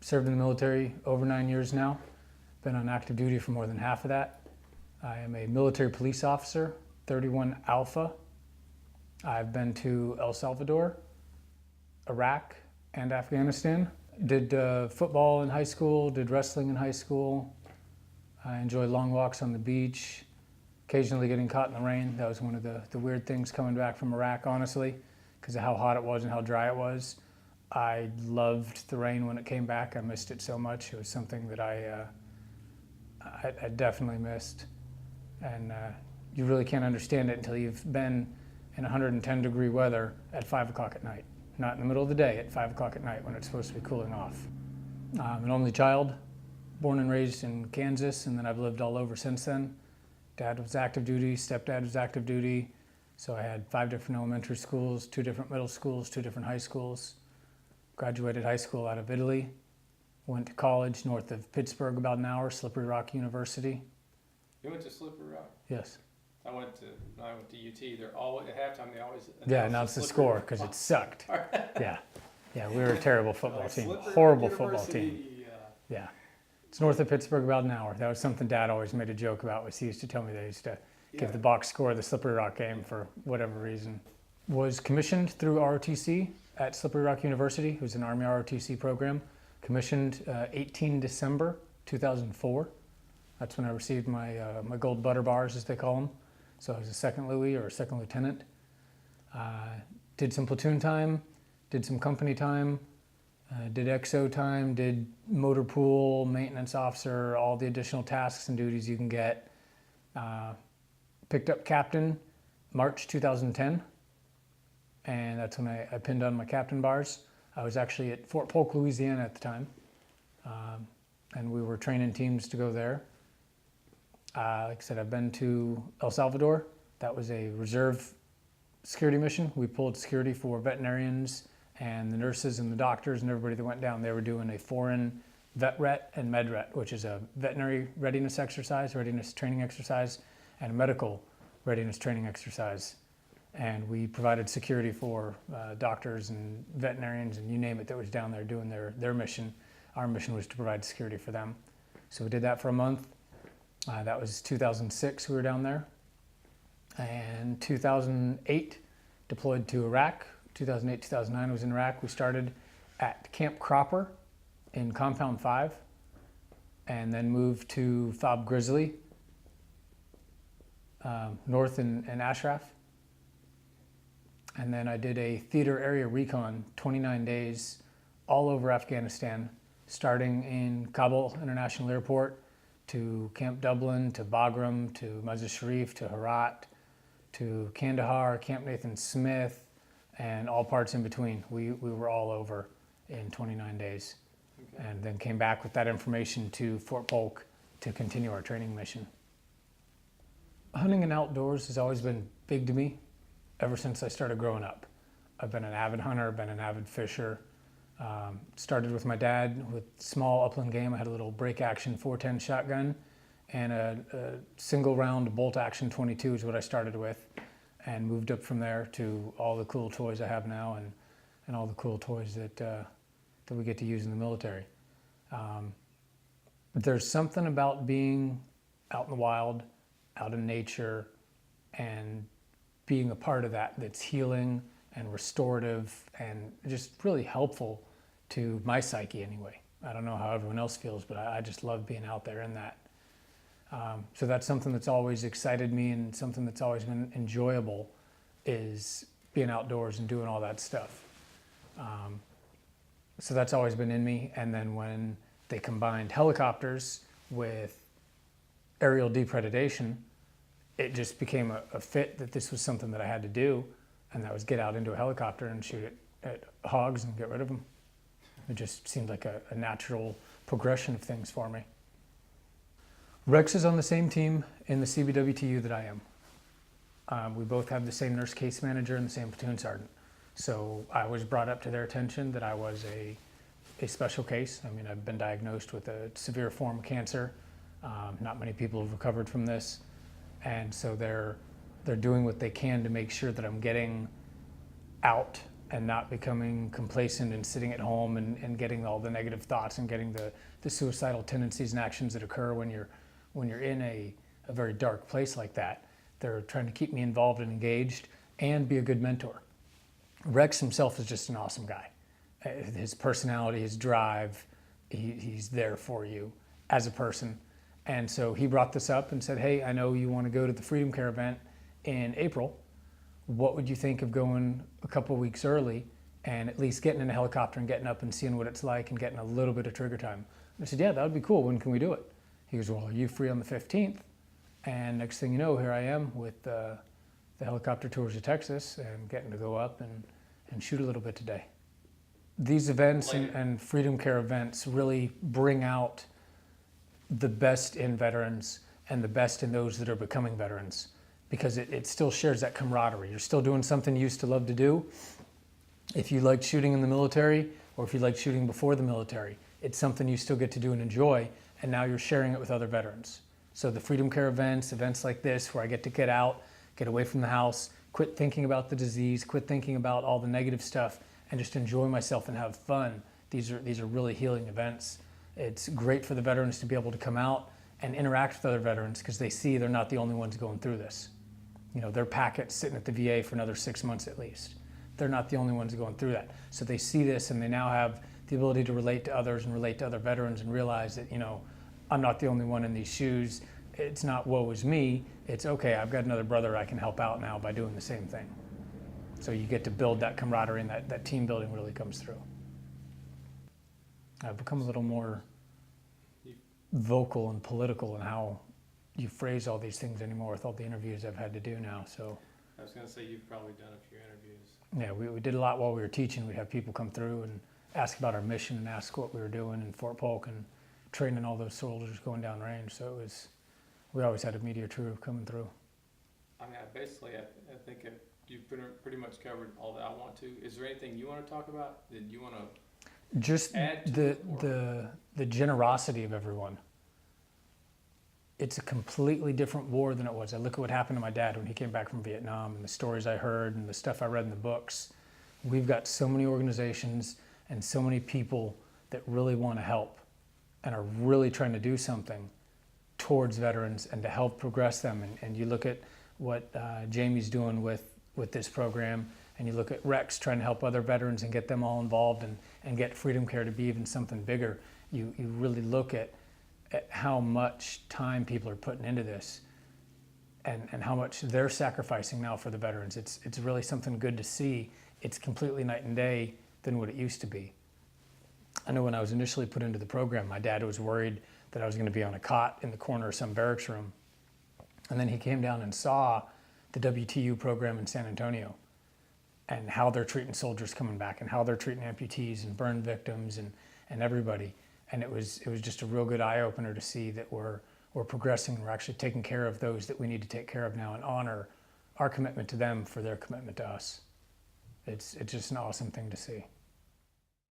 Served in the military over 9 years now. Been on active duty for more than half of that. I am a military police officer, 31 Alpha. I've been to El Salvador, Iraq, and Afghanistan. Did football in high school, did wrestling in high school. I enjoy long walks on the beach, occasionally getting caught in the rain. That was one of the weird things coming back from Iraq, honestly, because of how hot it was and how dry it was. I loved the rain when it came back. I missed it so much. It was something that I definitely missed. And you really can't understand it until you've been in 110-degree weather at 5 o'clock at night. Not in the middle of the day, at 5 o'clock at night when it's supposed to be cooling off. I'm an only child, born and raised in Kansas, and then I've lived all over since then. Dad was active duty, stepdad was active duty, so I had 5 different elementary schools, 2 different middle schools, 2 different high schools. Graduated high school out of Italy, went to college north of Pittsburgh, about an hour, Slippery Rock University. You went to Slippery Rock? Yes. I went to UT. They're always at halftime. They always announce the score because it sucked. Yeah, we were a terrible football team, Slippery horrible Rock football team. University, Yeah, it's north of Pittsburgh, about an hour. That was something Dad always made a joke about. Was he used to tell me they used to give the box score of the Slippery Rock game for whatever reason. Was commissioned through ROTC at Slippery Rock University. It was an Army ROTC program. Commissioned 18 December 2004. That's when I received my my gold butter bars, as they call them. So I was a second Louis or a second lieutenant. Did some platoon time, did some company time, did XO time, did motor pool, maintenance officer, all the additional tasks and duties you can get. Picked up captain March 2010, and that's when I pinned on my captain bars. I was actually at Fort Polk, Louisiana at the time, and we were training teams to go there. Like I said, I've been to El Salvador. That was a reserve security mission. We pulled security for veterinarians and the nurses and the doctors and everybody that went down. They were doing a foreign vet-ret and med-ret, which is a veterinary readiness exercise, readiness training exercise, and a medical readiness training exercise. And we provided security for doctors and veterinarians and you name it that was down there doing their mission. Our mission was to provide security for them. So we did that for a month. That was 2006 we were down there. And 2008 deployed to Iraq. 2008, 2009 was in Iraq. We started at Camp Cropper in Compound 5 and then moved to Fob Grizzly north in Ashraf. And then I did a theater area recon, 29 days, all over Afghanistan, starting in Kabul International Airport to Camp Dublin, to Bagram, to Mazar Sharif, to Herat, to Kandahar, Camp Nathan Smith, and all parts in between. We were all over in 29 days. Okay. And then came back with that information to Fort Polk to continue our training mission. Hunting and outdoors has always been big to me ever since I started growing up. I've been an avid hunter, been an avid fisher. Started with my dad with small upland game. I had a little break action 410 shotgun and a single round bolt action 22 is what I started with, and moved up from there to all the cool toys I have now and all the cool toys that we get to use in the military. There's something about being out in the wild, out in nature, and being a part of that that's healing and restorative and just really helpful to my psyche anyway. I don't know how everyone else feels, but I just love being out there in that. So that's something that's always excited me and something that's always been enjoyable is being outdoors and doing all that stuff. So that's always been in me. And then when they combined helicopters with aerial depredation, it just became a fit that this was something that I had to do, and that was get out into a helicopter and shoot at hogs and get rid of them. It just seemed like a natural progression of things for me. Rex is on the same team in the CBWTU that I am. We both have the same nurse case manager and the same platoon sergeant. So I was brought up to their attention that I was a special case. I mean, I've been diagnosed with a severe form of cancer. Not many people have recovered from this. And so they're doing what they can to make sure that I'm getting out and not becoming complacent and sitting at home and getting all the negative thoughts and getting the suicidal tendencies and actions that occur when you're in a very dark place like that. They're trying to keep me involved and engaged and be a good mentor. Rex himself is just an awesome guy. His personality, his drive, he's there for you as a person. And so he brought this up and said, hey, I know you want to go to the Freedom Care event in April. What would you think of going a couple of weeks early and at least getting in a helicopter and getting up and seeing what it's like and getting a little bit of trigger time? And I said, yeah, that would be cool. When can we do it? He goes, well, are you free on the 15th? And next thing you know, here I am with the helicopter tours of Texas and getting to go up and shoot a little bit today. These events and Freedom Care events really bring out the best in veterans and the best in those that are becoming veterans, because it still shares that camaraderie. You're still doing something you used to love to do. If you liked shooting in the military, or if you liked shooting before the military, it's something you still get to do and enjoy, and now you're sharing it with other veterans. So the Freedom Care events like this, where I get to get out, get away from the house, quit thinking about the disease, quit thinking about all the negative stuff, and just enjoy myself and have fun. These are really healing events. It's great for the veterans to be able to come out and interact with other veterans, because they see they're not the only ones going through this. You know, their packet's sitting at the VA for another 6 months at least. They're not the only ones going through that. So they see this and they now have the ability to relate to others and relate to other veterans and realize that, you know, I'm not the only one in these shoes. It's not woe is me. It's okay, I've got another brother I can help out now by doing the same thing. So you get to build that camaraderie, and that team building really comes through. I've become a little more vocal and political in how you phrase all these things anymore with all the interviews I've had to do now. So I was gonna say, you've probably done a few interviews. yeah, we did a lot while we were teaching. We'd have people come through and ask about our mission and ask what we were doing in Fort Polk and training all those soldiers going down range. So we always had a media crew coming through. I mean, I think you've pretty much covered all that I want to. Is there anything you want to talk about? Did you want to Just add to it, or? the generosity of everyone. It's a completely different war than it was. I look at what happened to my dad when he came back from Vietnam, and the stories I heard and the stuff I read in the books. We've got so many organizations and so many people that really want to help and are really trying to do something towards veterans and to help progress them. And you look at what Jamie's doing with this program, and you look at Rex trying to help other veterans and get them all involved and get Freedom Care to be even something bigger. You really look at how much time people are putting into this and how much they're sacrificing now for the veterans. It's really something good to see. It's completely night and day than what it used to be. I know when I was initially put into the program, my dad was worried that I was going to be on a cot in the corner of some barracks room. And then he came down and saw the WTU program in San Antonio and how they're treating soldiers coming back and how they're treating amputees and burn victims and everybody. And it was just a real good eye-opener to see that we're progressing. We're actually taking care of those that we need to take care of now and honor our commitment to them for their commitment to us. It's just an awesome thing to see.